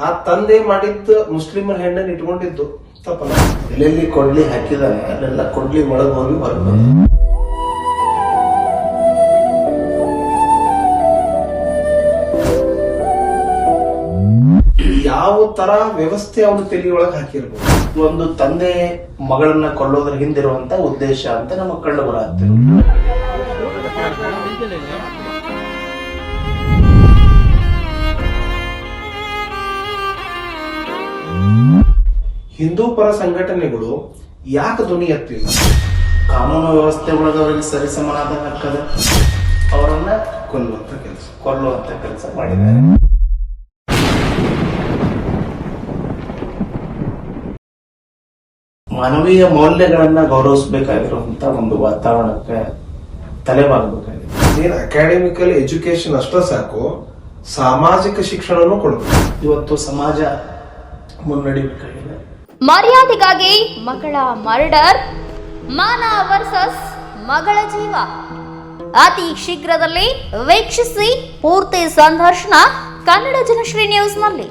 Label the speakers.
Speaker 1: ಆ ತಂದೆ ಮಾಡಿದ್ದು ಮುಸ್ಲಿಮರ ಹೆಣ್ಣನ್ನು ಇಟ್ಕೊಂಡಿದ್ದು ತಪ್ಪಲ್ಲ. ಎಲ್ಲೆಲ್ಲಿ ಕೊಡ್ಲಿ ಹಾಕಿದಾನೆ ಅಲ್ಲೆಲ್ಲ ಕೊಡ್ಲಿ ಒಳಗೆ ಹೋಗಿ ಹೊರಗೆ ಬಂದ. ಯಾವ ತರ ವ್ಯವಸ್ಥೆ ಅವನು ತಲೆಯೊಳಗೆ ಹಾಕಿರ್ಬೋದು. ಒಂದು ತಂದೆ ಮಗಳನ್ನ ಕೊಲ್ಲೋದ್ರ ಹಿಂದಿರುವಂತ ಉದ್ದೇಶ ಅಂತ ನಮ್ಮ ಕಳ್ಳು ಬರತ್ತೇವೆ. ಹಿಂದೂ ಪರ ಸಂಘಟನೆಗಳು ಯಾಕೆ ಧ್ವನಿ ಎತ್ತಿಲ್ಲ? ಕಾನೂನು ವ್ಯವಸ್ಥೆ ಒಳಗೆ ಅವರಿಗೆ ಸರಿಸಮನಾದ ಹಕ್ಕದ, ಅವರನ್ನ ಕೊಲ್ಲುವಂತ ಕೆಲಸ ಮಾಡಿದ್ದಾರೆ. ಮಾನವೀಯ ಮೌಲ್ಯಗಳನ್ನ ಗೌರವಿಸಬೇಕಾಗಿರುವಂತ ಒಂದು ವಾತಾವರಣಕ್ಕೆ ತಲೆಬಾಗಬೇಕಾಗಿದೆ. ನೀನು ಅಕಾಡೆಮಿಕಲ್ ಎಜುಕೇಶನ್ ಅಷ್ಟೇ ಸಾಕು, ಸಾಮಾಜಿಕ ಶಿಕ್ಷಣನೂ ಕೊಡಬೇಕು. ಇವತ್ತು ಸಮಾಜ ಮುನ್ನಡಿಬೇಕಾಗಿದೆ.
Speaker 2: ಮರ್ಯಾದೆಗಾಗಿ ಮಗಳ ಮರ್ಡರ್, ಮಾನ ವರ್ಸಸ್ ಮಗಳ ಜೀವ. ಅತಿ ಶೀಘ್ರದಲ್ಲೇ ವೀಕ್ಷಿಸಿ ಪೂರ್ತಿ ಸಂದರ್ಶನ ಕನ್ನಡ ಜನಶ್ರೀ ನ್ಯೂಸ್ನಲ್ಲಿ.